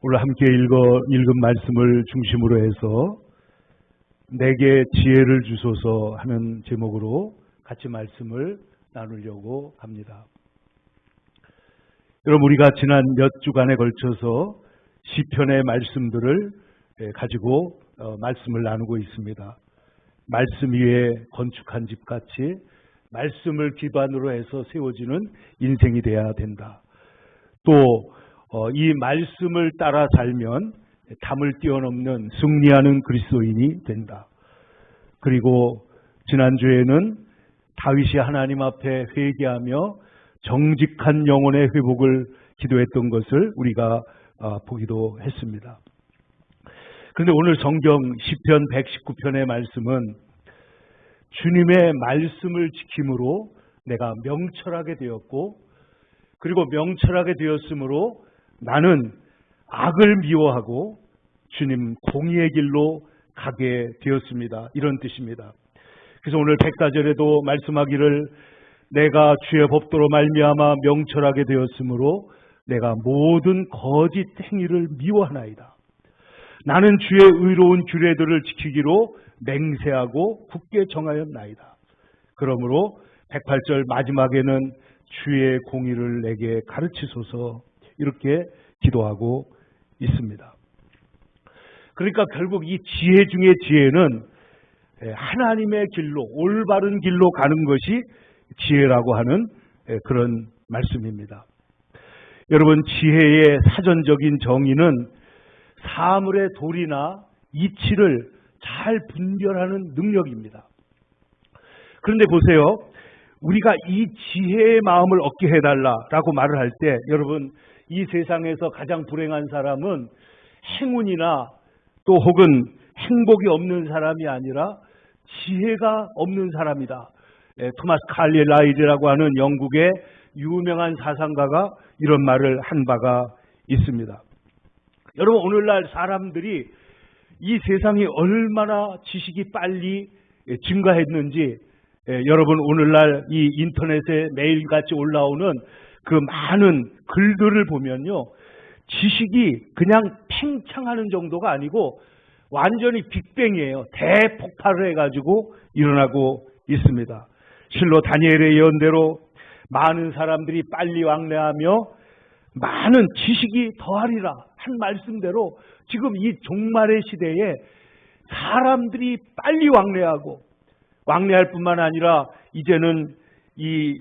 오늘 함께 읽은 말씀을 중심으로 해서 내게 지혜를 주소서 하는 제목으로 같이 말씀을 나누려고 합니다. 여러분, 우리가 지난 몇 주간에 걸쳐서 시편의 말씀들을 가지고 말씀을 나누고 있습니다. 말씀 위에 건축한 집같이 말씀을 기반으로 해서 세워지는 인생이 되어야 된다. 또 이 말씀을 따라 살면 담을 뛰어넘는 승리하는 그리스도인이 된다. 그리고 지난주에는 다윗이 하나님 앞에 회개하며 정직한 영혼의 회복을 기도했던 것을 우리가 보기도 했습니다. 그런데 오늘 성경 시편 119편의 말씀은 주님의 말씀을 지킴으로 내가 명철하게 되었고, 그리고 명철하게 되었으므로 나는 악을 미워하고 주님 공의의 길로 가게 되었습니다. 이런 뜻입니다. 그래서 오늘 104절에도 말씀하기를 내가 주의 법도로 말미암아 명철하게 되었으므로 내가 모든 거짓 행위를 미워하나이다. 나는 주의 의로운 규례들을 지키기로 맹세하고 굳게 정하였나이다. 그러므로 108절 마지막에는 주의 공의를 내게 가르치소서, 이렇게 기도하고 있습니다. 그러니까 결국 이 지혜 중에 지혜는 하나님의 길로, 올바른 길로 가는 것이 지혜라고 하는 그런 말씀입니다. 여러분, 지혜의 사전적인 정의는 사물의 도리나 이치를 잘 분별하는 능력입니다. 그런데 보세요. 우리가 이 지혜의 마음을 얻게 해달라라고 말을 할 때, 여러분, 이 세상에서 가장 불행한 사람은 행운이나 또 혹은 행복이 없는 사람이 아니라 지혜가 없는 사람이다. 토마스 칼릴라일이라고 하는 영국의 유명한 사상가가 이런 말을 한 바가 있습니다. 여러분, 오늘날 사람들이 이 세상이 얼마나 지식이 빨리 증가했는지, 여러분, 오늘날 이 인터넷에 매일같이 올라오는 그 많은 글들을 보면요, 지식이 그냥 팽창하는 정도가 아니고 완전히 빅뱅이에요. 대폭발을 해가지고 일어나고 있습니다. 실로 다니엘의 예언대로 많은 사람들이 빨리 왕래하며 많은 지식이 더하리라 한 말씀대로 지금 이 종말의 시대에 사람들이 빨리 왕래할 뿐만 아니라 이제는 이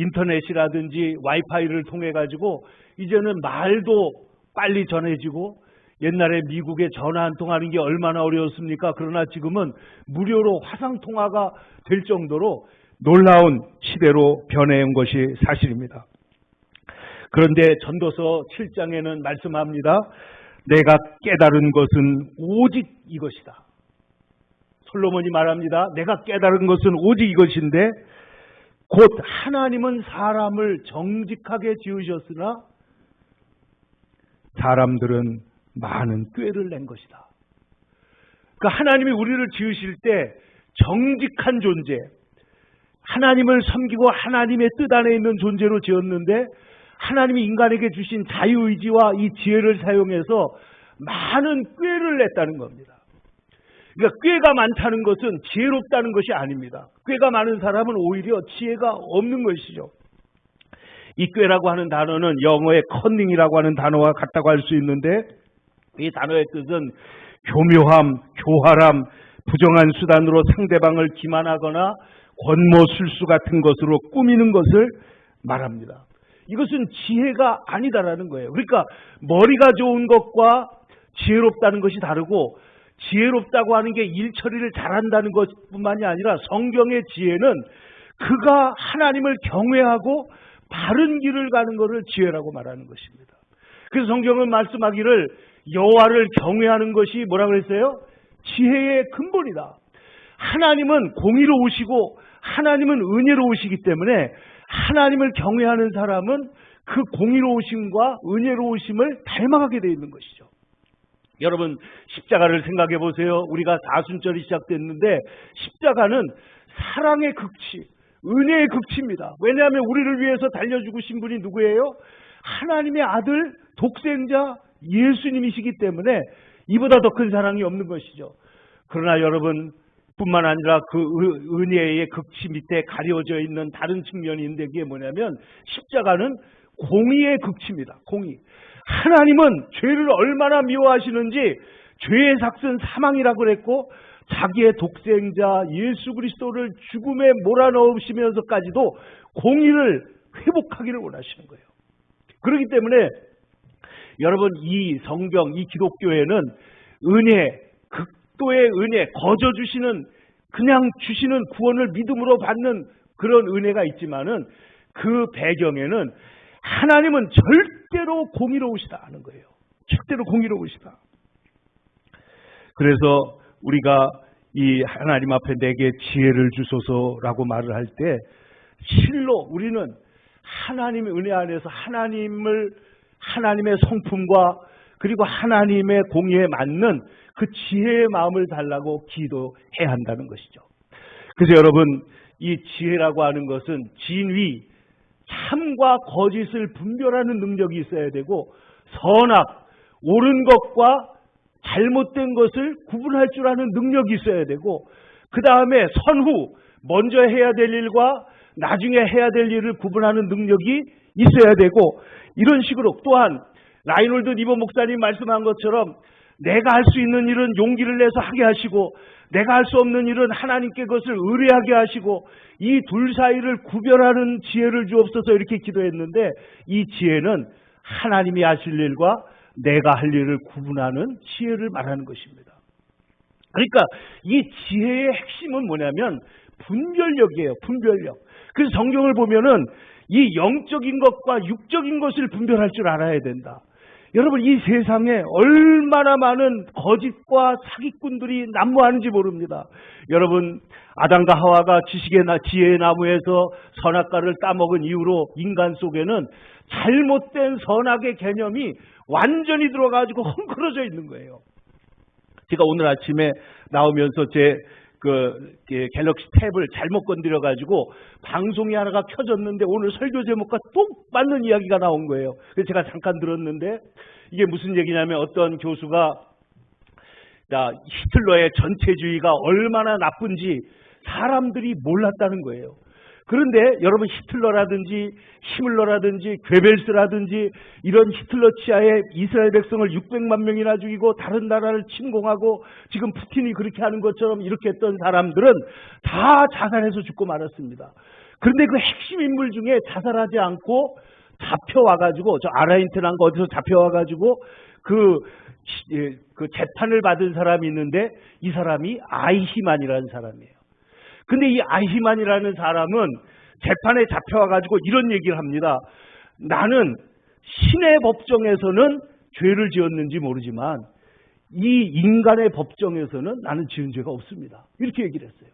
인터넷이라든지 와이파이를 통해 가지고 이제는 말도 빨리 전해지고, 옛날에 미국에 전화 한 통하는 게 얼마나 어려웠습니까? 그러나 지금은 무료로 화상 통화가 될 정도로 놀라운 시대로 변해온 것이 사실입니다. 그런데 전도서 7장에는 말씀합니다. 내가 깨달은 것은 오직 이것이다. 솔로몬이 말합니다. 내가 깨달은 것은 오직 이것인데 곧 하나님은 사람을 정직하게 지으셨으나 사람들은 많은 꾀를 낸 것이다. 그러니까 하나님이 우리를 지으실 때 정직한 존재, 하나님을 섬기고 하나님의 뜻 안에 있는 존재로 지었는데, 하나님이 인간에게 주신 자유의지와 이 지혜를 사용해서 많은 꾀를 냈다는 겁니다. 그러니까 꾀가 많다는 것은 지혜롭다는 것이 아닙니다. 꾀가 많은 사람은 오히려 지혜가 없는 것이죠. 이 꾀라고 하는 단어는 영어의 커닝이라고 하는 단어와 같다고 할 수 있는데, 이 단어의 뜻은 교묘함, 교활함, 부정한 수단으로 상대방을 기만하거나 권모술수 같은 것으로 꾸미는 것을 말합니다. 이것은 지혜가 아니다라는 거예요. 그러니까 머리가 좋은 것과 지혜롭다는 것이 다르고, 지혜롭다고 하는 게 일처리를 잘한다는 것뿐만이 아니라 성경의 지혜는 그가 하나님을 경외하고 바른 길을 가는 것을 지혜라고 말하는 것입니다. 그래서 성경은 말씀하기를 여호와를 경외하는 것이 뭐라고 그랬어요? 지혜의 근본이다. 하나님은 공의로우시고 하나님은 은혜로우시기 때문에 하나님을 경외하는 사람은 그 공의로우심과 은혜로우심을 닮아가게 되어 있는 것이죠. 여러분, 십자가를 생각해 보세요. 우리가 사순절이 시작됐는데 십자가는 사랑의 극치, 은혜의 극치입니다. 왜냐하면 우리를 위해서 달려 죽으신 분이 누구예요? 하나님의 아들, 독생자 예수님이시기 때문에 이보다 더 큰 사랑이 없는 것이죠. 그러나 여러분 뿐만 아니라 그 은혜의 극치 밑에 가려져 있는 다른 측면이 있는데 그게 뭐냐면 십자가는 공의의 극치입니다. 공의. 하나님은 죄를 얼마나 미워하시는지 죄의 삭은 사망이라고 그랬고 자기의 독생자 예수 그리스도를 죽음에 몰아넣으시면서까지도 공의를 회복하기를 원하시는 거예요. 그렇기 때문에 여러분 이 성경, 이 기독교에는 은혜, 극도의 은혜, 거저 주시는 그냥 주시는 구원을 믿음으로 받는 그런 은혜가 있지만은 그 배경에는 하나님은 절대로 공의로우시다 하는 거예요. 절대로 공의로우시다. 그래서 우리가 이 하나님 앞에 내게 지혜를 주소서라고 말을 할 때 실로 우리는 하나님의 은혜 안에서 하나님의 성품과 그리고 하나님의 공의에 맞는 그 지혜의 마음을 달라고 기도해야 한다는 것이죠. 그래서 여러분 이 지혜라고 하는 것은 진위, 참과 거짓을 분별하는 능력이 있어야 되고 선악, 옳은 것과 잘못된 것을 구분할 줄 아는 능력이 있어야 되고 그 다음에 선후, 먼저 해야 될 일과 나중에 해야 될 일을 구분하는 능력이 있어야 되고 이런 식으로 또한 라이놀드 니버 목사님 말씀한 것처럼 내가 할 수 있는 일은 용기를 내서 하게 하시고 내가 할 수 없는 일은 하나님께 그것을 의뢰하게 하시고 이 둘 사이를 구별하는 지혜를 주옵소서 이렇게 기도했는데 이 지혜는 하나님이 하실 일과 내가 할 일을 구분하는 지혜를 말하는 것입니다. 그러니까 이 지혜의 핵심은 뭐냐면 분별력이에요. 분별력. 그래서 성경을 보면은 이 영적인 것과 육적인 것을 분별할 줄 알아야 된다. 여러분 이 세상에 얼마나 많은 거짓과 사기꾼들이 난무하는지 모릅니다. 여러분 아담과 하와가 지혜의 나무에서 선악과를 따먹은 이후로 인간 속에는 잘못된 선악의 개념이 완전히 들어가지고 헝클어져 있는 거예요. 제가 오늘 아침에 나오면서 제 갤럭시 탭을 잘못 건드려가지고 방송이 하나가 켜졌는데 오늘 설교 제목과 똑 맞는 이야기가 나온 거예요. 그래서 제가 잠깐 들었는데 이게 무슨 얘기냐면 어떤 교수가 히틀러의 전체주의가 얼마나 나쁜지 사람들이 몰랐다는 거예요. 그런데 여러분 히틀러라든지 히물러라든지 괴벨스라든지 이런 히틀러 치하에 이스라엘 백성을 600만 명이나 죽이고 다른 나라를 침공하고 지금 푸틴이 그렇게 하는 것처럼 이렇게 했던 사람들은 다 자살해서 죽고 말았습니다. 그런데 그 핵심 인물 중에 자살하지 않고 잡혀와가지고 저 아라인트난가 어디서 잡혀와가지고 그 재판을 받은 사람이 있는데 이 사람이 아이히만이라는 사람이에요. 근데 이 아히만이라는 사람은 재판에 잡혀와가지고 이런 얘기를 합니다. 나는 신의 법정에서는 죄를 지었는지 모르지만 이 인간의 법정에서는 나는 지은 죄가 없습니다. 이렇게 얘기를 했어요.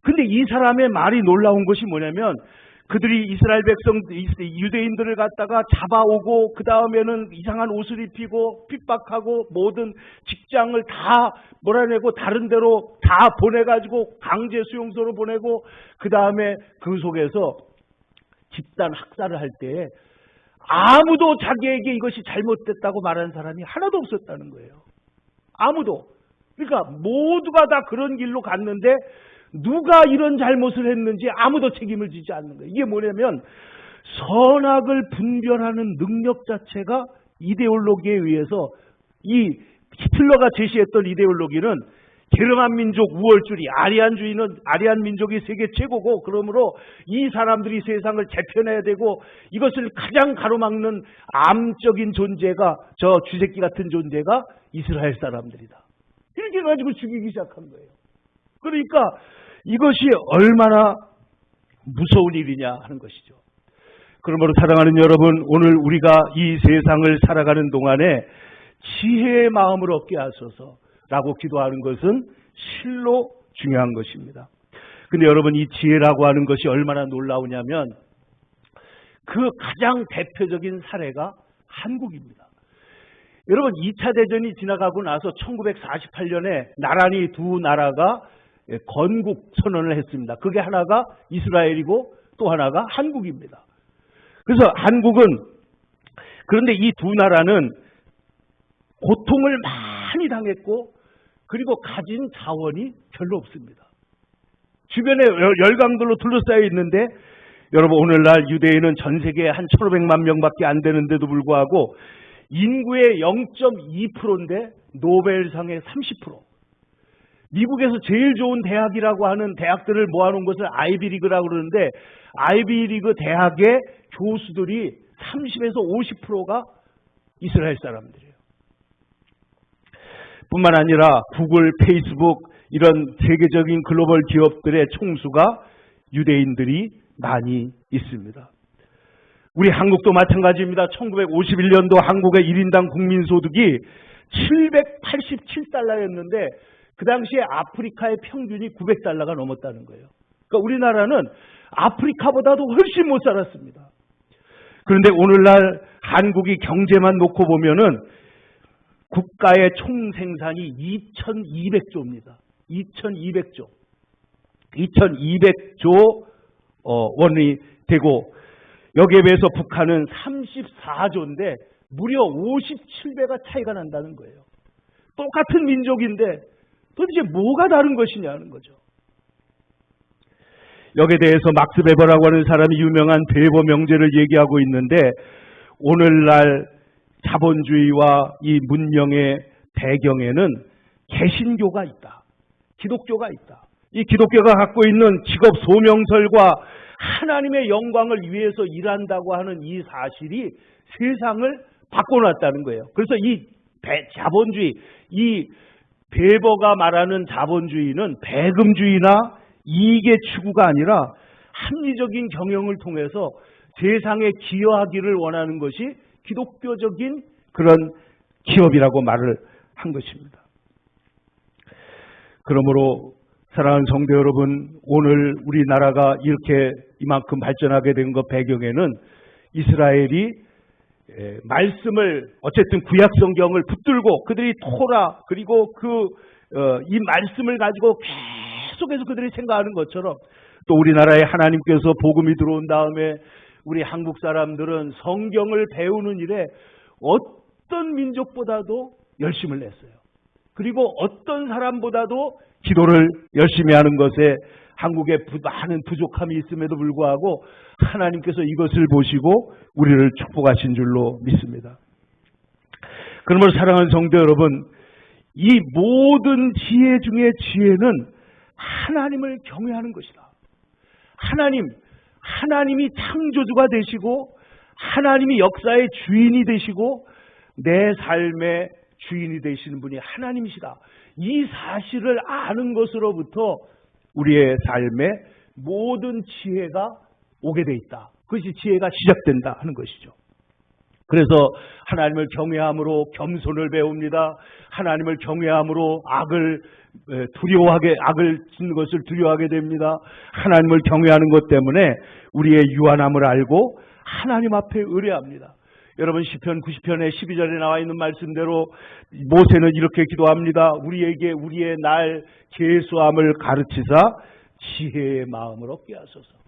근데 이 사람의 말이 놀라운 것이 뭐냐면 그들이 이스라엘 백성, 유대인들을 갖다가 잡아오고 그 다음에는 이상한 옷을 입히고 핍박하고 모든 직장을 다 몰아내고 다른 데로 다 보내가지고 강제 수용소로 보내고 그 다음에 그 속에서 집단 학살을 할 때 아무도 자기에게 이것이 잘못됐다고 말하는 사람이 하나도 없었다는 거예요. 아무도. 그러니까 모두가 다 그런 길로 갔는데 누가 이런 잘못을 했는지 아무도 책임을 지지 않는 거예요. 이게 뭐냐면 선악을 분별하는 능력 자체가 이데올로기에 의해서 이 히틀러가 제시했던 이데올로기는 게르만 민족 우월주의, 아리안 민족이 세계 최고고 그러므로 이 사람들이 세상을 재편해야 되고 이것을 가장 가로막는 암적인 존재가 저 쥐새끼 같은 존재가 이스라엘 사람들이다. 이렇게 가지고 죽이기 시작한 거예요. 그러니까 이것이 얼마나 무서운 일이냐 하는 것이죠. 그러므로 사랑하는 여러분, 오늘 우리가 이 세상을 살아가는 동안에 지혜의 마음을 얻게 하소서라고 기도하는 것은 실로 중요한 것입니다. 근데 여러분 이 지혜라고 하는 것이 얼마나 놀라우냐면 그 가장 대표적인 사례가 한국입니다. 여러분 2차 대전이 지나가고 나서 1948년에 나란히 두 나라가 건국 선언을 했습니다. 그게 하나가 이스라엘이고 또 하나가 한국입니다. 그래서 한국은 그런데 이 두 나라는 고통을 많이 당했고 그리고 가진 자원이 별로 없습니다. 주변에 열강들로 둘러싸여 있는데 여러분 오늘날 유대인은 전 세계에 한 1,500만 명밖에 안 되는데도 불구하고 인구의 0.2%인데 노벨상의 30%. 미국에서 제일 좋은 대학이라고 하는 대학들을 모아놓은 것을 아이비리그라고 그러는데 아이비리그 대학의 교수들이 30에서 50%가 이스라엘 사람들이에요. 뿐만 아니라 구글, 페이스북 이런 세계적인 글로벌 기업들의 총수가 유대인들이 많이 있습니다. 우리 한국도 마찬가지입니다. 1951년도 한국의 1인당 국민소득이 787달러였는데 그 당시에 아프리카의 평균이 900달러가 넘었다는 거예요. 그러니까 우리나라는 아프리카보다도 훨씬 못 살았습니다. 그런데 오늘날 한국이 경제만 놓고 보면은 국가의 총생산이 2200조입니다. 2200조. 2200조 원이 되고 여기에 비해서 북한은 34조인데 무려 57배가 차이가 난다는 거예요. 똑같은 민족인데 도대체 뭐가 다른 것이냐는 거죠. 여기에 대해서 막스 베버라고 하는 사람이 유명한 베버 명제를 얘기하고 있는데 오늘날 자본주의와 이 문명의 배경에는 개신교가 있다. 기독교가 있다. 이 기독교가 갖고 있는 직업 소명설과 하나님의 영광을 위해서 일한다고 하는 이 사실이 세상을 바꿔놨다는 거예요. 그래서 이 자본주의, 이 베버가 말하는 자본주의는 배금주의나 이익의 추구가 아니라 합리적인 경영을 통해서 세상에 기여하기를 원하는 것이 기독교적인 그런 기업이라고 말을 한 것입니다. 그러므로 사랑하는 성도 여러분, 오늘 우리나라가 이렇게 이만큼 발전하게 된 것 배경에는 이스라엘이 말씀을 어쨌든 구약 성경을 붙들고 그들이 토라 그리고 이 말씀을 가지고 계속해서 그들이 생각하는 것처럼 또 우리나라에 하나님께서 복음이 들어온 다음에 우리 한국 사람들은 성경을 배우는 일에 어떤 민족보다도 열심을 냈어요. 그리고 어떤 사람보다도 기도를 열심히 하는 것에 한국에 많은 부족함이 있음에도 불구하고 하나님께서 이것을 보시고 우리를 축복하신 줄로 믿습니다. 그러므로 사랑하는 성도 여러분, 이 모든 지혜 중에 지혜는 하나님을 경외하는 것이다. 하나님이 창조주가 되시고 하나님이 역사의 주인이 되시고 내 삶의 주인이 되시는 분이 하나님이시다. 이 사실을 아는 것으로부터 우리의 삶에 모든 지혜가 오게 돼 있다. 그것이 지혜가 시작된다 하는 것이죠. 그래서 하나님을 경외함으로 겸손을 배웁니다. 하나님을 경외함으로 악을 짓는 것을 두려워하게 됩니다. 하나님을 경외하는 것 때문에 우리의 유한함을 알고 하나님 앞에 의뢰합니다. 여러분 시편 90편의 12절에 나와 있는 말씀대로 모세는 이렇게 기도합니다. 우리에게 우리의 날 계수함을 가르치사 지혜의 마음을 얻게 하소서.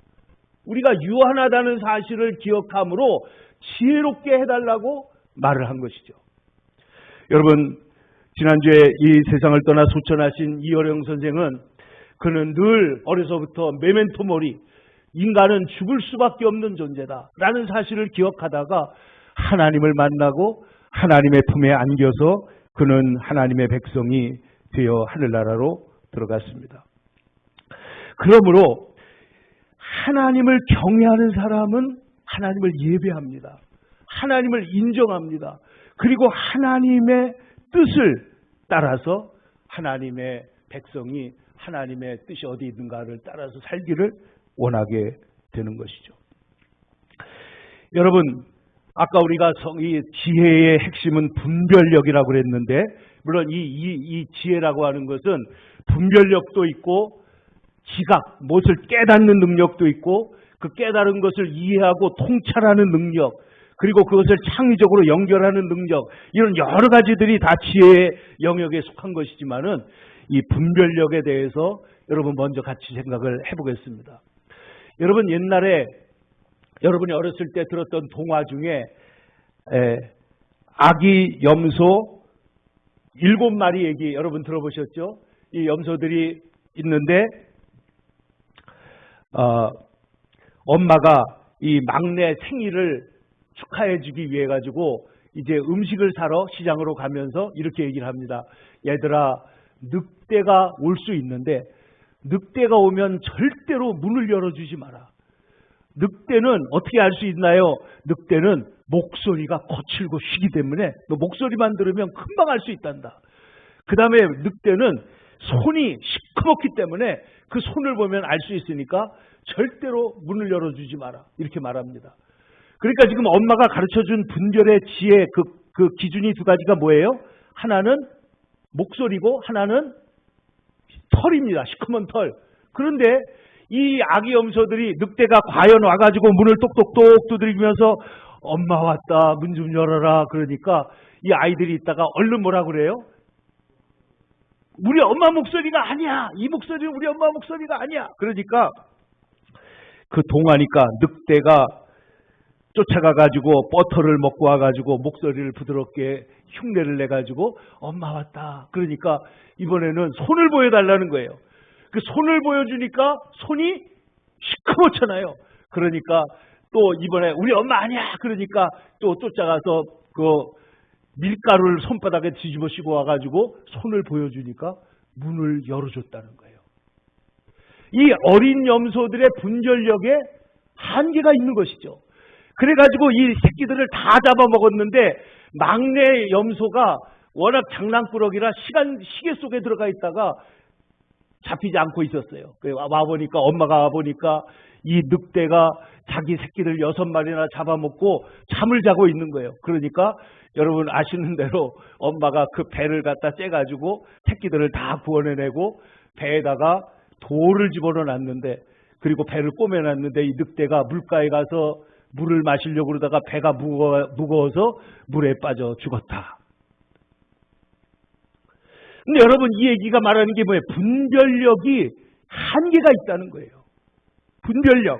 우리가 유한하다는 사실을 기억함으로 지혜롭게 해달라고 말을 한 것이죠. 여러분 지난주에 이 세상을 떠나 소천하신 이어령 선생은 그는 늘 어려서부터 메멘토 모리, 인간은 죽을 수밖에 없는 존재다 라는 사실을 기억하다가 하나님을 만나고 하나님의 품에 안겨서 그는 하나님의 백성이 되어 하늘나라로 들어갔습니다. 그러므로 하나님을 경외하는 사람은 하나님을 예배합니다. 하나님을 인정합니다. 그리고 하나님의 뜻을 따라서 하나님의 백성이 하나님의 뜻이 어디 있는가를 따라서 살기를 원하게 되는 것이죠. 여러분 아까 우리가 이 지혜의 핵심은 분별력이라고 그랬는데 물론 이 지혜라고 하는 것은 분별력도 있고 지각, 무엇을 깨닫는 능력도 있고 그 깨달은 것을 이해하고 통찰하는 능력 그리고 그것을 창의적으로 연결하는 능력 이런 여러 가지들이 다 지혜의 영역에 속한 것이지만은 이 분별력에 대해서 여러분 먼저 같이 생각을 해보겠습니다. 여러분 옛날에 여러분이 어렸을 때 들었던 동화 중에 아기 염소 7마리 얘기 여러분 들어보셨죠? 이 염소들이 있는데 엄마가 이 막내 생일을 축하해 주기 위해 가지고 이제 음식을 사러 시장으로 가면서 이렇게 얘기를 합니다. 얘들아, 늑대가 올 수 있는데 늑대가 오면 절대로 문을 열어주지 마라. 늑대는 어떻게 알 수 있나요? 늑대는 목소리가 거칠고 쉬기 때문에 너 목소리만 들으면 금방 알 수 있단다. 그 다음에 늑대는 손이 시커멓기 때문에 그 손을 보면 알 수 있으니까 절대로 문을 열어주지 마라. 이렇게 말합니다. 그러니까 지금 엄마가 가르쳐준 분별의 지혜 그 기준이 두 가지가 뭐예요? 하나는 목소리고 하나는 털입니다. 시커먼 털. 그런데 이 아기 염소들이 늑대가 과연 와가지고 문을 똑똑똑 두드리면서 엄마 왔다, 문 좀 열어라. 그러니까 이 아이들이 있다가 얼른 뭐라 그래요? 우리 엄마 목소리가 아니야. 이 목소리는 우리 엄마 목소리가 아니야. 그러니까 그 동하니까 늑대가 쫓아가가지고 버터를 먹고 와가지고 목소리를 부드럽게 흉내를 내가지고 엄마 왔다. 그러니까 이번에는 손을 보여달라는 거예요. 그 손을 보여주니까 손이 시커멓잖아요. 그러니까 또 이번에 우리 엄마 아니야. 그러니까 또 쫓아가서 그 밀가루를 손바닥에 뒤집어 씌고 와가지고 손을 보여주니까 문을 열어줬다는 거예요. 이 어린 염소들의 분별력에 한계가 있는 것이죠. 그래가지고 이 새끼들을 다 잡아먹었는데 막내 염소가 워낙 장난꾸러기라 시계 속에 들어가 있다가 잡히지 않고 있었어요. 와보니까 엄마가 와보니까 이 늑대가 자기 새끼들 6마리나 잡아먹고 잠을 자고 있는 거예요. 그러니까 여러분 아시는 대로 엄마가 그 배를 갖다 째가지고 새끼들을 다 구원해내고 배에다가 돌을 집어넣어 놨는데 그리고 배를 꼬매놨는데 이 늑대가 물가에 가서 물을 마시려고 그러다가 배가 무거워서 물에 빠져 죽었다. 근데 여러분 이 얘기가 말하는 게 뭐예요? 분별력이 한계가 있다는 거예요. 분별력.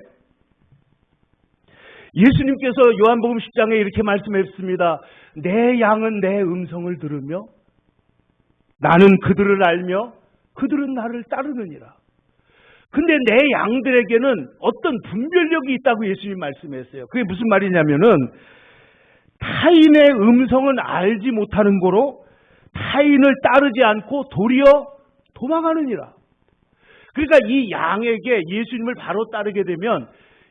예수님께서 요한복음 10장에 이렇게 말씀했습니다. 내 양은 내 음성을 들으며 나는 그들을 알며 그들은 나를 따르느니라. 근데 내 양들에게는 어떤 분별력이 있다고 예수님 말씀했어요. 그게 무슨 말이냐면은 타인의 음성은 알지 못하는 거로 타인을 따르지 않고 도리어 도망하느니라. 그러니까 이 양에게 예수님을 바로 따르게 되면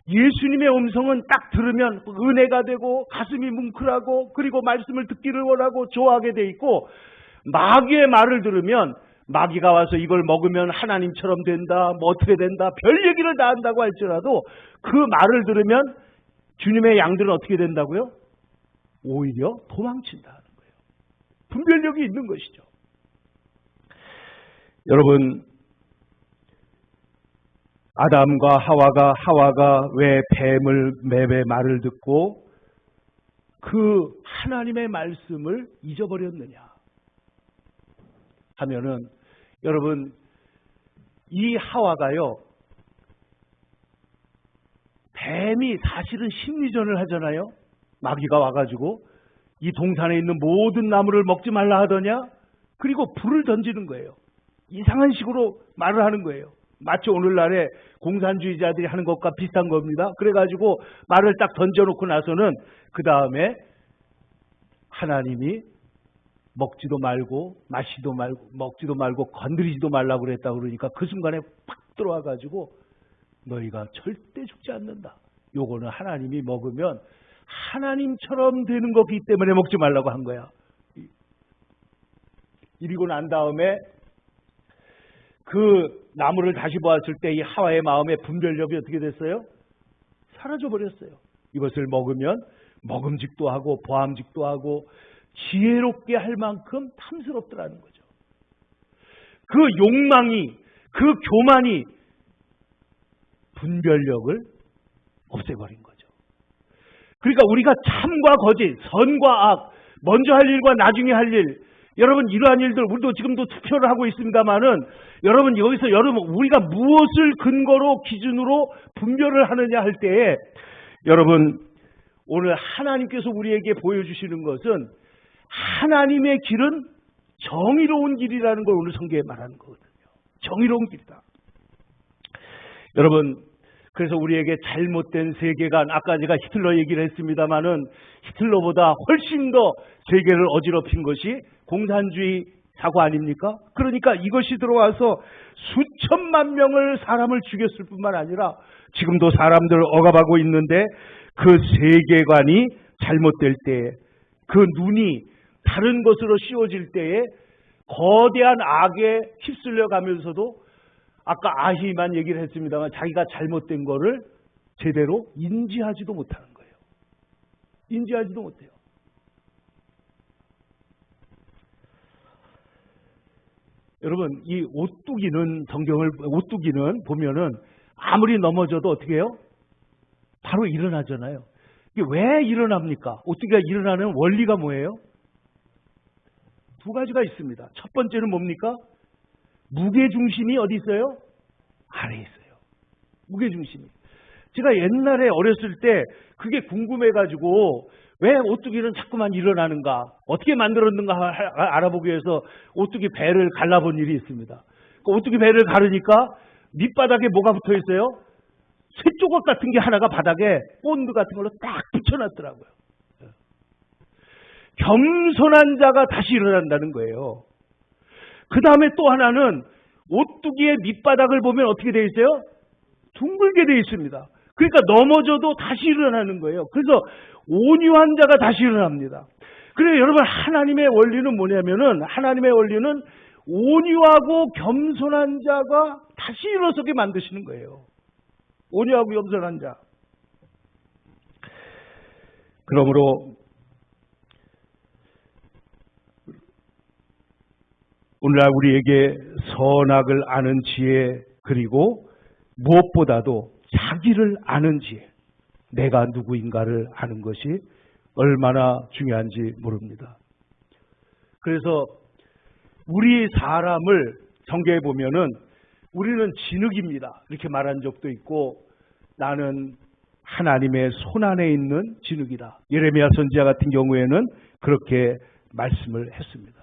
예수님의 음성은 딱 들으면 은혜가 되고 가슴이 뭉클하고 그리고 말씀을 듣기를 원하고 좋아하게 돼 있고 마귀의 말을 들으면 마귀가 와서 이걸 먹으면 하나님처럼 된다, 뭐 어떻게 된다, 별 얘기를 다 한다고 할지라도 그 말을 들으면 주님의 양들은 어떻게 된다고요? 오히려 도망친다는 거예요. 분별력이 있는 것이죠. 여러분, 아담과 하와가 왜 뱀의 말을 듣고 그 하나님의 말씀을 잊어버렸느냐 하면은 여러분 이 하와가요 뱀이 사실은 심리전을 하잖아요. 마귀가 와가지고 이 동산에 있는 모든 나무를 먹지 말라 하더냐 그리고 불을 던지는 거예요. 이상한 식으로 말을 하는 거예요. 마치 오늘날에 공산주의자들이 하는 것과 비슷한 겁니다. 그래가지고 말을 딱 던져놓고 나서는 그 다음에 하나님이 먹지도 말고 마시도 말고 먹지도 말고 건드리지도 말라고 그랬다고 그러니까 그 순간에 팍 들어와가지고 너희가 절대 죽지 않는다. 요거는 하나님이 먹으면 하나님처럼 되는 거기 때문에 먹지 말라고 한 거야. 이리고 난 다음에 그 나무를 다시 보았을 때 이 하와의 마음의 분별력이 어떻게 됐어요? 사라져 버렸어요. 이것을 먹으면 먹음직도 하고 보암직도 하고 지혜롭게 할 만큼 탐스럽더라는 거죠. 그 욕망이, 그 교만이 분별력을 없애버린 거죠. 그러니까 우리가 참과 거짓, 선과 악, 먼저 할 일과 나중에 할 일, 여러분 이러한 일들 우리도 지금도 투표를 하고 있습니다만은 여러분 여기서 우리가 무엇을 근거로 기준으로 분별을 하느냐 할 때에 여러분 오늘 하나님께서 우리에게 보여주시는 것은 하나님의 길은 정의로운 길이라는 걸 오늘 성경에 말하는 거거든요. 정의로운 길이다. 여러분, 그래서 우리에게 잘못된 세계관, 아까 제가 히틀러 얘기를 했습니다마는 히틀러보다 훨씬 더 세계를 어지럽힌 것이 공산주의 사고 아닙니까? 그러니까 이것이 들어와서 수천만 명을 사람을 죽였을 뿐만 아니라 지금도 사람들을 억압하고 있는데 그 세계관이 잘못될 때에 그 눈이 다른 것으로 씌워질 때에 거대한 악에 휩쓸려 가면서도 아까 아히만 얘기를 했습니다만 자기가 잘못된 거를 제대로 인지하지도 못하는 거예요. 인지하지도 못해요. 여러분, 이 오뚜기는 보면은 아무리 넘어져도 어떻게 해요? 바로 일어나잖아요. 이게 왜 일어납니까? 오뚜기가 일어나는 원리가 뭐예요? 두 가지가 있습니다. 첫 번째는 뭡니까? 무게중심이 어디 있어요? 아래에 있어요. 무게중심이. 제가 옛날에 어렸을 때 그게 궁금해가지고 왜 오뚜기는 자꾸만 일어나는가, 어떻게 만들었는가 알아보기 위해서 오뚜기 배를 갈라본 일이 있습니다. 그 오뚜기 배를 가르니까 밑바닥에 뭐가 붙어 있어요? 쇠조각 같은 게 하나가 바닥에 본드 같은 걸로 딱 붙여놨더라고요. 겸손한 자가 다시 일어난다는 거예요. 그 다음에 또 하나는 오뚜기의 밑바닥을 보면 어떻게 되어 있어요? 둥글게 되어 있습니다. 그러니까 넘어져도 다시 일어나는 거예요. 그래서 온유한 자가 다시 일어납니다. 그래서 여러분, 하나님의 원리는 뭐냐면은, 하나님의 원리는 온유하고 겸손한 자가 다시 일어서게 만드시는 거예요. 온유하고 겸손한 자. 그러므로 오늘날 우리에게 선악을 아는 지혜, 그리고 무엇보다도 자기를 아는 지혜, 내가 누구인가를 아는 것이 얼마나 중요한지 모릅니다. 그래서 우리 사람을 성경에 보면은 우리는 진흙입니다, 이렇게 말한 적도 있고, 나는 하나님의 손안에 있는 진흙이다. 예레미야 선지자 같은 경우에는 그렇게 말씀을 했습니다.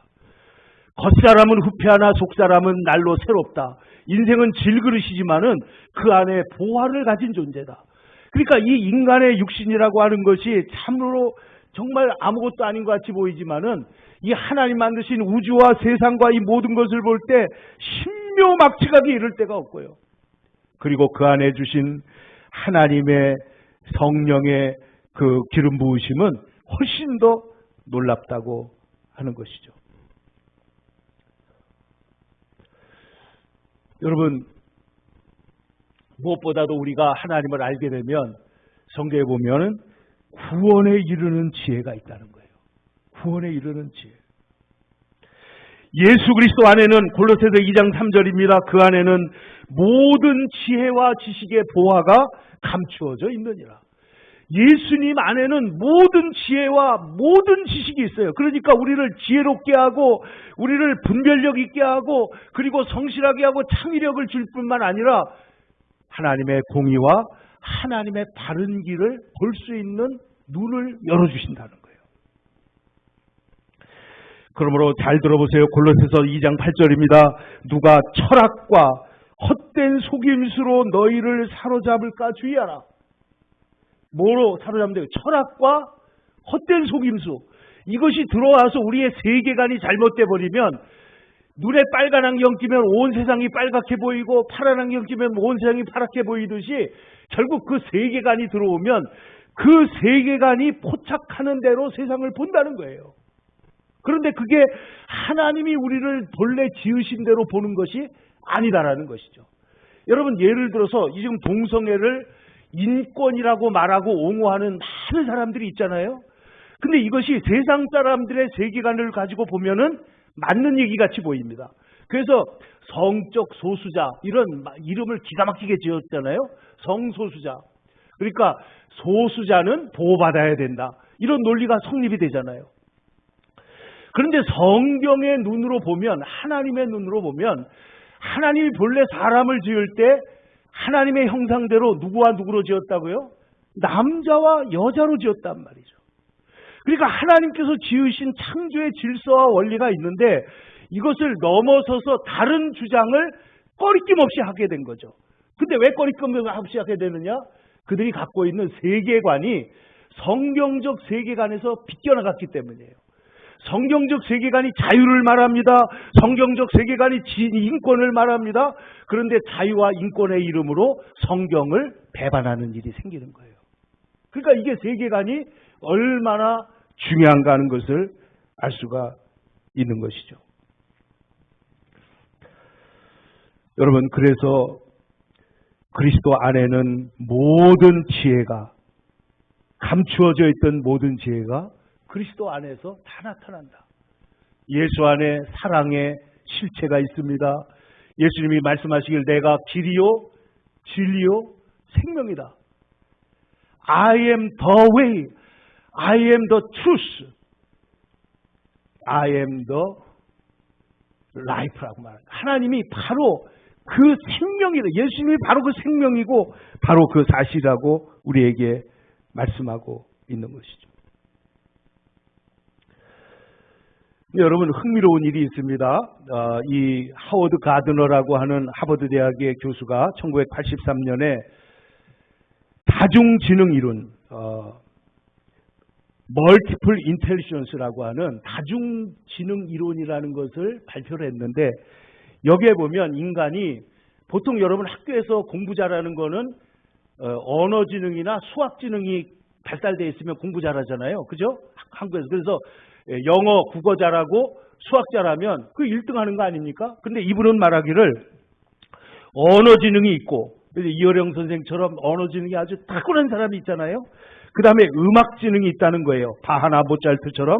겉사람은 후패하나 속사람은 날로 새롭다. 인생은 질그릇이지만은 그 안에 보화를 가진 존재다. 그러니까 이 인간의 육신이라고 하는 것이 참으로 정말 아무것도 아닌 것 같이 보이지만은 이 하나님 만드신 우주와 세상과 이 모든 것을 볼 때 신묘막측하게 이를 데가 없고요. 그리고 그 안에 주신 하나님의 성령의 그 기름 부으심은 훨씬 더 놀랍다고 하는 것이죠. 여러분, 무엇보다도 우리가 하나님을 알게 되면 성경에 보면 구원에 이르는 지혜가 있다는 거예요. 구원에 이르는 지혜. 예수 그리스도 안에는, 골로새서 2장 3절입니다. 그 안에는 모든 지혜와 지식의 보화가 감추어져 있느니라. 예수님 안에는 모든 지혜와 모든 지식이 있어요. 그러니까 우리를 지혜롭게 하고, 우리를 분별력 있게 하고, 그리고 성실하게 하고 창의력을 줄 뿐만 아니라 하나님의 공의와 하나님의 바른 길을 볼 수 있는 눈을 열어주신다는 거예요. 그러므로 잘 들어보세요. 골로새서 2장 8절입니다. 누가 철학과 헛된 속임수로 너희를 사로잡을까 주의하라. 뭐로 사로잡으면 돼요? 철학과 헛된 속임수. 이것이 들어와서 우리의 세계관이 잘못돼 버리면, 눈에 빨간 안경 끼면 온 세상이 빨갛게 보이고 파란 안경 끼면 온 세상이 파랗게 보이듯이 결국 그 세계관이 들어오면 그 세계관이 포착하는 대로 세상을 본다는 거예요. 그런데 그게 하나님이 우리를 본래 지으신 대로 보는 것이 아니다라는 것이죠. 여러분, 예를 들어서 지금 동성애를 인권이라고 말하고 옹호하는 많은 사람들이 있잖아요. 근데 이것이 세상 사람들의 세계관을 가지고 보면은 맞는 얘기 같이 보입니다. 그래서 성적 소수자, 이런 이름을 기가 막히게 지었잖아요. 성소수자. 그러니까 소수자는 보호받아야 된다, 이런 논리가 성립이 되잖아요. 그런데 성경의 눈으로 보면, 하나님의 눈으로 보면, 하나님이 본래 사람을 지을 때 하나님의 형상대로 누구와 누구로 지었다고요? 남자와 여자로 지었단 말이죠. 그러니까 하나님께서 지으신 창조의 질서와 원리가 있는데 이것을 넘어서서 다른 주장을 꺼리낌 없이 하게 된 거죠. 근데 왜 꺼리낌 없이 하게 되느냐? 그들이 갖고 있는 세계관이 성경적 세계관에서 비껴나갔기 때문이에요. 성경적 세계관이 자유를 말합니다. 성경적 세계관이 인권을 말합니다. 그런데 자유와 인권의 이름으로 성경을 배반하는 일이 생기는 거예요. 그러니까 이게 세계관이 얼마나 중요한가 하는 것을 알 수가 있는 것이죠. 여러분, 그래서 그리스도 안에는 모든 지혜가, 감추어져 있던 모든 지혜가 그리스도 안에서 다 나타난다. 예수 안에 사랑의 실체가 있습니다. 예수님이 말씀하시길 내가 길이요 진리요 생명이다. I am the way, I am the truth, I am the life라고 말합니다. 하나님이 바로 그 생명이다. 예수님이 바로 그 생명이고 바로 그 사실이라고 우리에게 말씀하고 있는 것이죠. 여러분, 흥미로운 일이 있습니다. 이 하워드 가드너라고 하는 하버드 대학의 교수가 1983년에 다중지능 이론, 멀티플 인텔리전스라고 하는 다중지능 이론이라는 것을 발표를 했는데, 여기에 보면 인간이 보통 여러분 학교에서 공부 잘하는 거는 언어지능이나 수학지능이 발달되어 있으면 공부 잘하잖아요. 그죠? 한국에서. 그래서 영어, 국어 잘하고 수학 잘하면 그 1등 하는 거 아닙니까? 근데 이분은 말하기를 언어지능이 있고, 이어령 선생처럼 언어지능이 아주 탁월한 사람이 있잖아요. 그 다음에 음악지능이 있다는 거예요. 바하나 모차르트처럼.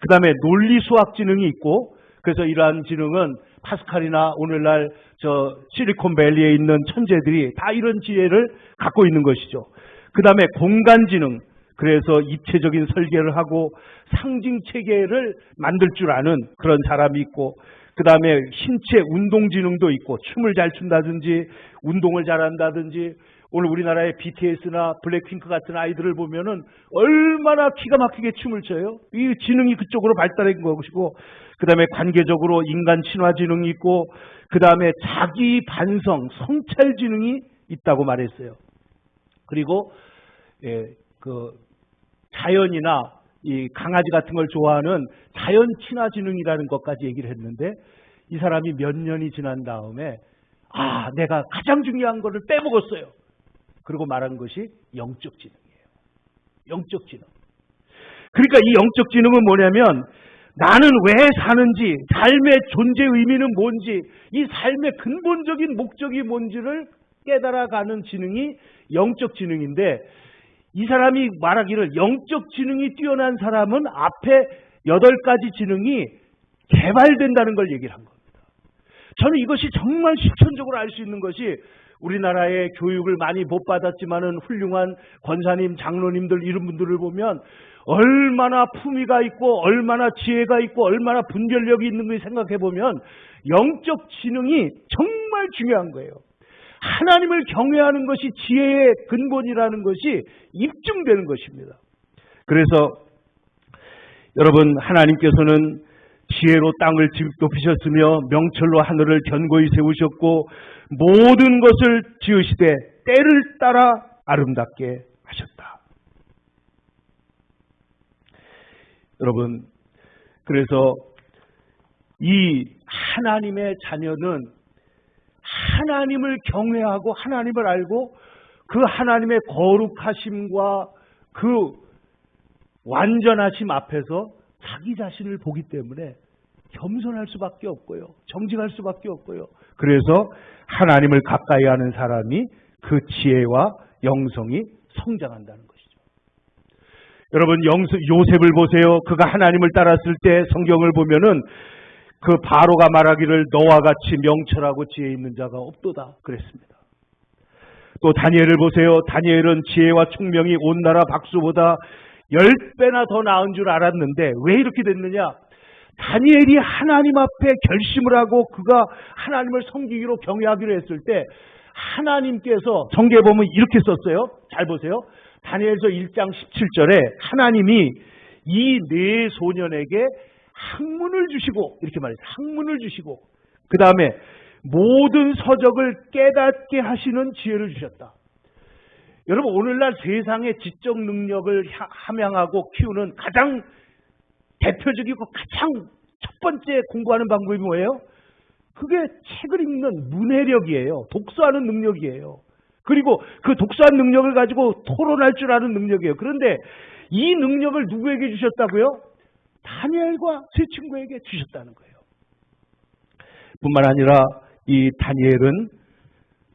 그 다음에 논리수학지능이 있고, 그래서 이러한 지능은 파스칼이나 오늘날 실리콘밸리에 있는 천재들이 다 이런 지혜를 갖고 있는 것이죠. 그 다음에 공간지능, 그래서 입체적인 설계를 하고 상징체계를 만들 줄 아는 그런 사람이 있고, 그 다음에 신체 운동지능도 있고, 춤을 잘 춘다든지 운동을 잘한다든지, 오늘 우리나라의 BTS나 블랙핑크 같은 아이들을 보면은 얼마나 기가 막히게 춤을 춰요. 이 지능이 그쪽으로 발달한 것이고, 그 다음에 관계적으로 인간 친화 지능이 있고, 그 다음에 자기 반성, 성찰 지능이 있다고 말했어요. 그리고 자연이나 이 강아지 같은 걸 좋아하는 자연 친화 지능이라는 것까지 얘기를 했는데, 이 사람이 몇 년이 지난 다음에 내가 가장 중요한 거를 빼먹었어요. 그리고 말한 것이 영적 지능이에요. 영적 지능. 그러니까 이 영적 지능은 뭐냐면, 나는 왜 사는지, 삶의 존재 의미는 뭔지, 이 삶의 근본적인 목적이 뭔지를 깨달아가는 지능이 영적 지능인데, 이 사람이 말하기를 영적 지능이 뛰어난 사람은 앞에 8가지 지능이 개발된다는 걸 얘기를 한 겁니다. 저는 이것이 정말 실천적으로 알 수 있는 것이, 우리나라의 교육을 많이 못 받았지만은 훌륭한 권사님, 장로님들 이런 분들을 보면 얼마나 품위가 있고 얼마나 지혜가 있고 얼마나 분별력이 있는 걸 생각해 보면 영적 지능이 정말 중요한 거예요. 하나님을 경외하는 것이 지혜의 근본이라는 것이 입증되는 것입니다. 그래서 여러분, 하나님께서는 지혜로 땅을 높이셨으며 명철로 하늘을 견고히 세우셨고 모든 것을 지으시되 때를 따라 아름답게 하셨다. 여러분, 그래서 이 하나님의 자녀는 하나님을 경외하고 하나님을 알고 그 하나님의 거룩하심과 그 완전하심 앞에서 자기 자신을 보기 때문에 겸손할 수밖에 없고요. 정직할 수밖에 없고요. 그래서 하나님을 가까이 하는 사람이 그 지혜와 영성이 성장한다는 것이죠. 여러분, 요셉을 보세요. 그가 하나님을 따랐을 때 성경을 보면은 그 바로가 말하기를 너와 같이 명철하고 지혜 있는 자가 없도다 그랬습니다. 또 다니엘을 보세요. 다니엘은 지혜와 총명이 온 나라 박수보다 10배나 더 나은 줄 알았는데 왜 이렇게 됐느냐? 다니엘이 하나님 앞에 결심을 하고 그가 하나님을 섬기기로 경외하기로 했을 때 하나님께서 성경에 보면 이렇게 썼어요. 잘 보세요. 다니엘서 1장 17절에 하나님이 이 네 소년에게 학문을 주시고, 이렇게 말해요. 학문을 주시고, 그 다음에 모든 서적을 깨닫게 하시는 지혜를 주셨다. 여러분, 오늘날 세상의 지적 능력을 함양하고 키우는 가장 대표적이고 가장 첫 번째 공부하는 방법이 뭐예요? 그게 책을 읽는 문해력이에요. 독서하는 능력이에요. 그리고 그 독서한 능력을 가지고 토론할 줄 아는 능력이에요. 그런데 이 능력을 누구에게 주셨다고요? 다니엘과 세 친구에게 주셨다는 거예요. 뿐만 아니라 이 다니엘은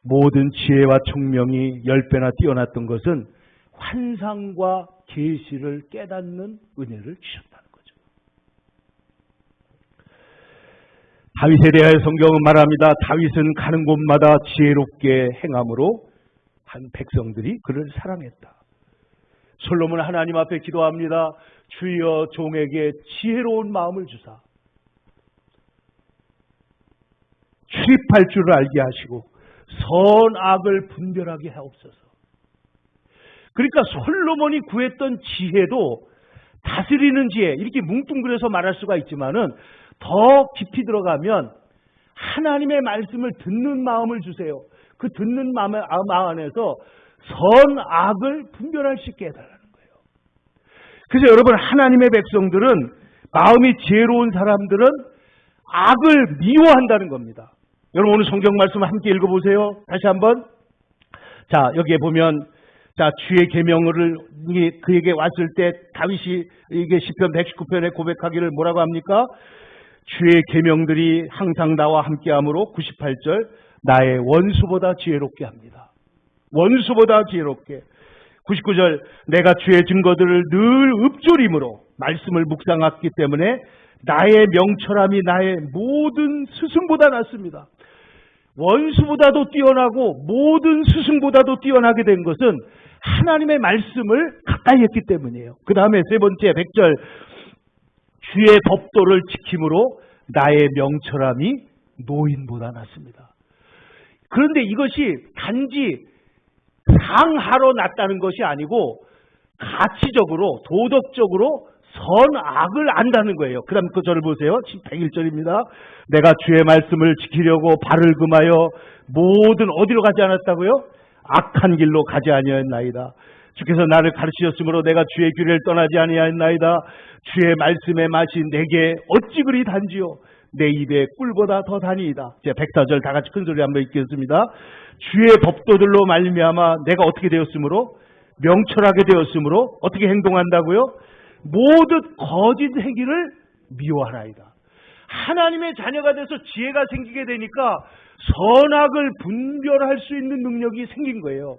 모든 지혜와 총명이 10배나 뛰어났던 것은 환상과 계시를 깨닫는 은혜를 주셨다는 거죠. 다윗에 대하여 성경은 말합니다. 다윗은 가는 곳마다 지혜롭게 행함으로 한 백성들이 그를 사랑했다. 솔로몬은 하나님 앞에 기도합니다. 주여 종에게 지혜로운 마음을 주사 출입할 줄을 알게 하시고 선악을 분별하게 하옵소서. 그러니까 솔로몬이 구했던 지혜도 다스리는 지혜, 이렇게 뭉뚱그려서 말할 수가 있지만은 더 깊이 들어가면 하나님의 말씀을 듣는 마음을 주세요. 그 듣는 마음 안에서 선악을 분별할 수 있게 해달라는 거예요. 그래서 여러분, 하나님의 백성들은, 마음이 지혜로운 사람들은 악을 미워한다는 겁니다. 여러분, 오늘 성경 말씀 함께 읽어보세요. 다시 한번. 자, 여기에 보면, 자, 주의 계명을 그에게 왔을 때 다윗이 이게 시편 119편에 고백하기를 뭐라고 합니까? 주의 계명들이 항상 나와 함께함으로 98절 나의 원수보다 지혜롭게 합니다. 원수보다 지혜롭게. 99절 내가 주의 증거들을 늘 읊조림으로 말씀을 묵상했기 때문에 나의 명철함이 나의 모든 스승보다 낫습니다. 원수보다도 뛰어나고 모든 스승보다도 뛰어나게 된 것은 하나님의 말씀을 가까이 했기 때문이에요. 그 다음에 세 번째 100절 주의 법도를 지킴으로 나의 명철함이 노인보다 낫습니다. 그런데 이것이 단지 상하로 낫다는 것이 아니고 가치적으로 도덕적으로 선악을 안다는 거예요. 그 다음 그 절을 보세요. 101절입니다. 내가 주의 말씀을 지키려고 발을 금하여 모든 어디로 가지 않았다고요? 악한 길로 가지 아니하였나이다. 주께서 나를 가르치셨으므로 내가 주의 규례를 떠나지 아니하였나이다. 주의 말씀의 맛이 내게 어찌 그리 단지요. 내 입에 꿀보다 더 다니이다. 제 104절 다 같이 큰 소리 한번 읽겠습니다. 주의 법도들로 말미암아 내가 어떻게 되었으므로 명철하게 되었으므로 어떻게 행동한다고요? 모든 거짓 행위를 미워하나이다. 하나님의 자녀가 돼서 지혜가 생기게 되니까 선악을 분별할 수 있는 능력이 생긴 거예요.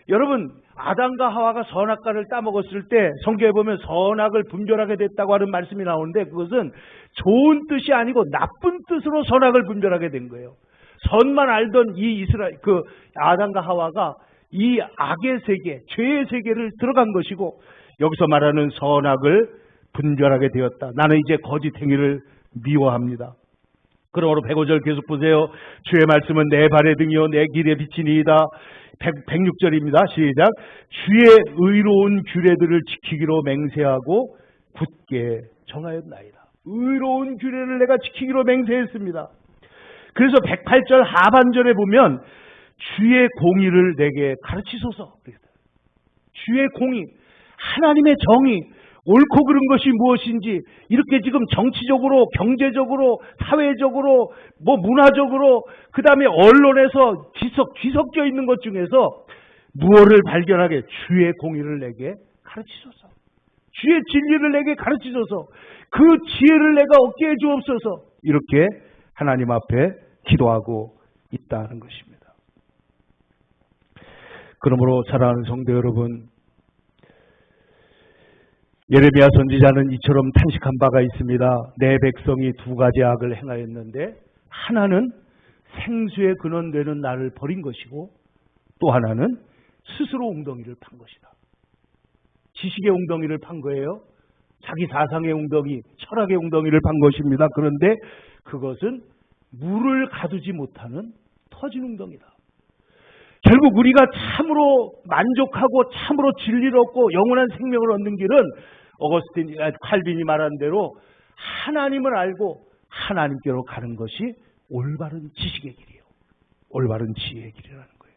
여러분, 아담과 하와가 선악과를 따먹었을 때 성경에 보면 선악을 분별하게 됐다고 하는 말씀이 나오는데 그것은 좋은 뜻이 아니고 나쁜 뜻으로 선악을 분별하게 된 거예요. 선만 알던 이 아담과 하와가 이 악의 세계, 죄의 세계를 들어간 것이고 여기서 말하는 선악을 분별하게 되었다. 나는 이제 거짓 행위를 미워합니다. 그러므로 105절 계속 보세요. 주의 말씀은 내 발의 등이요 내 길의 빛이니이다. 106절입니다. 시작. 주의 의로운 규례들을 지키기로 맹세하고 굳게 정하였나이다. 의로운 규례를 내가 지키기로 맹세했습니다. 그래서 108절 하반절에 보면 주의 공의를 내게 가르치소서. 주의 공의, 하나님의 정의, 옳고 그른 것이 무엇인지 이렇게 지금 정치적으로, 경제적으로, 사회적으로, 문화적으로, 그 다음에 언론에서 뒤섞여 있는 것 중에서 무엇을 발견하게? 주의 공의를 내게 가르치소서. 주의 진리를 내게 가르치소서. 그 지혜를 내가 얻게 해 주옵소서. 이렇게 하나님 앞에 기도하고 있다는 것입니다. 그러므로 사랑하는 성도 여러분, 예레미야 선지자는 이처럼 탄식한 바가 있습니다. 내 백성이 두 가지 악을 행하였는데 하나는 생수의 근원되는 나를 버린 것이고 또 하나는 스스로 웅덩이를 판 것이다. 지식의 웅덩이를 판 거예요. 자기 사상의 웅덩이, 철학의 웅덩이를 판 것입니다. 그런데 그것은 물을 가두지 못하는 터진 웅덩이다. 결국 우리가 참으로 만족하고 참으로 진리를 얻고 영원한 생명을 얻는 길은 칼빈이 말한 대로 하나님을 알고 하나님께로 가는 것이 올바른 지식의 길이에요. 올바른 지혜의 길이라는 거예요.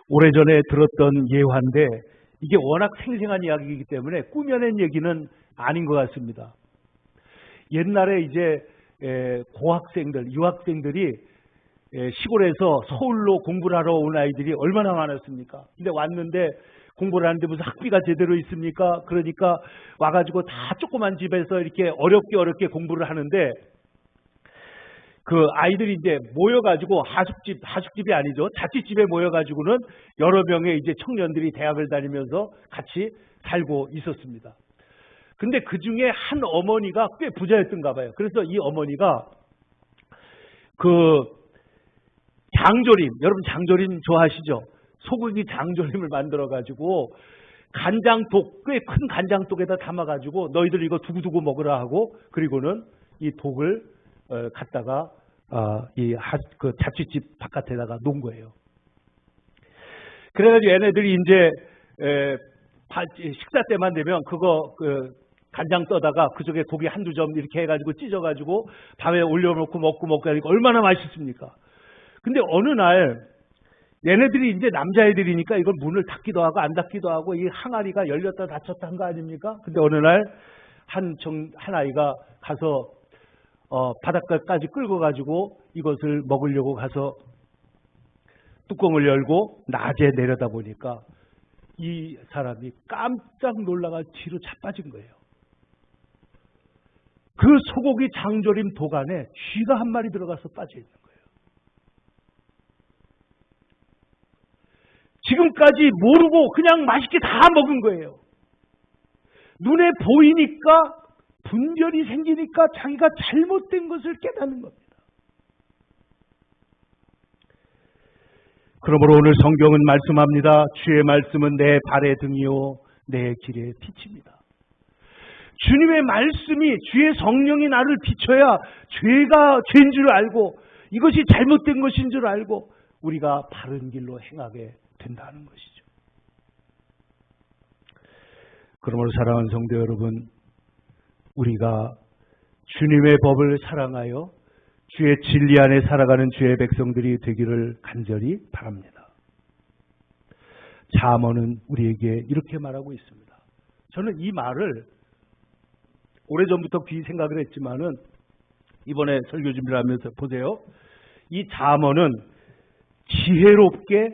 오래전에 들었던 예화인데 이게 워낙 생생한 이야기이기 때문에 꾸며낸 얘기는 아닌 것 같습니다. 옛날에 이제 고학생들, 유학생들이 시골에서 서울로 공부를 하러 온 아이들이 얼마나 많았습니까? 근데 왔는데 공부를 하는데 무슨 학비가 제대로 있습니까? 그러니까 와가지고 다 조그만 집에서 이렇게 어렵게 공부를 하는데 그 아이들이 이제 모여가지고 하숙집이 아니죠. 자취집에 모여가지고는 여러 명의 이제 청년들이 대학을 다니면서 같이 살고 있었습니다. 근데 그 중에 한 어머니가 꽤 부자였던가 봐요. 그래서 이 어머니가 그 장조림, 여러분 장조림 좋아하시죠? 소고기 장조림을 만들어가지고 간장독, 꽤 큰 간장독에다 담아가지고 너희들 이거 두고두고 먹으라 하고 그리고는 이 독을 갖다가 그 자취집 바깥에다가 놓은 거예요. 그래가지고 얘네들이 이제 식사 때만 되면 그거 간장 떠다가 그 속에 고기 한두 점 이렇게 해가지고 찢어가지고 밤에 올려놓고 먹고 하니까 얼마나 맛있습니까? 근데 어느 날 얘네들이 이제 남자애들이니까 이걸 문을 닫기도 하고 안 닫기도 하고 이 항아리가 열렸다 닫혔다 한 거 아닙니까? 근데 어느 날 한 아이가 가서 바닷가까지 끌고 가지고 이것을 먹으려고 가서 뚜껑을 열고 낮에 내려다 보니까 이 사람이 깜짝 놀라가 뒤로 자빠진 거예요. 그 소고기 장조림 독 안에 쥐가 한 마리 들어가서 빠져 있는 거예요. 지금까지 모르고 그냥 맛있게 다 먹은 거예요. 눈에 보이니까 분별이 생기니까 자기가 잘못된 것을 깨닫는 겁니다. 그러므로 오늘 성경은 말씀합니다. 주의 말씀은 내 발의 등이요 내 길의 빛입니다. 주님의 말씀이 주의 성령이 나를 비춰야 죄가 죄인 줄 알고 이것이 잘못된 것인 줄 알고 우리가 바른 길로 행하게 된다는 것이죠. 그러므로 사랑하는 성도 여러분, 우리가 주님의 법을 사랑하여 주의 진리 안에 살아가는 주의 백성들이 되기를 간절히 바랍니다. 잠언은 우리에게 이렇게 말하고 있습니다. 저는 이 말을 오래전부터 귀 생각을 했지만은 이번에 설교 준비를 하면서 보세요. 이 잠언은 지혜롭게,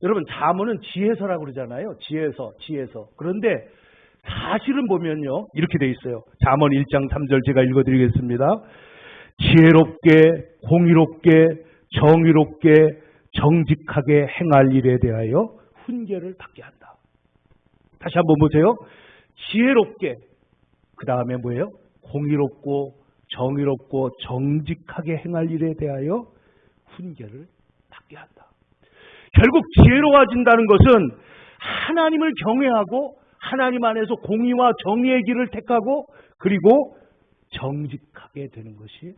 여러분 잠언은 지혜서라고 그러잖아요. 지혜서. 그런데 사실은 보면요 이렇게 돼 있어요. 잠언 1장 3절 제가 읽어드리겠습니다. 지혜롭게, 공의롭게, 정의롭게, 정직하게 행할 일에 대하여 훈계를 받게 한다. 다시 한번 보세요. 지혜롭게, 그 다음에 뭐예요? 공의롭고, 정의롭고, 정직하게 행할 일에 대하여 훈계를 받게 한다. 결국 지혜로워진다는 것은 하나님을 경외하고 하나님 안에서 공의와 정의의 길을 택하고 그리고 정직하게 되는 것이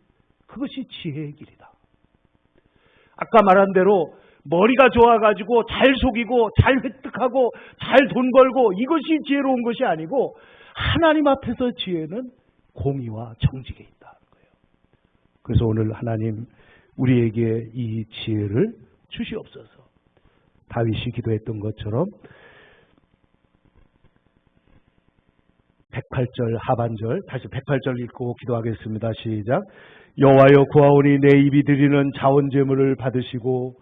그것이 지혜의 길이다. 아까 말한 대로 머리가 좋아가지고 잘 속이고 잘 획득하고 잘 돈 벌고 이것이 지혜로운 것이 아니고 하나님 앞에서 지혜는 공의와 정직에 있다는 거예요. 그래서 오늘 하나님 우리에게 이 지혜를 주시옵소서. 다윗이 기도했던 것처럼 108절 하반절 다시 108절 읽고 기도하겠습니다. 시작. 여호와여 구하오니 내 입이 드리는 자원제물을 받으시고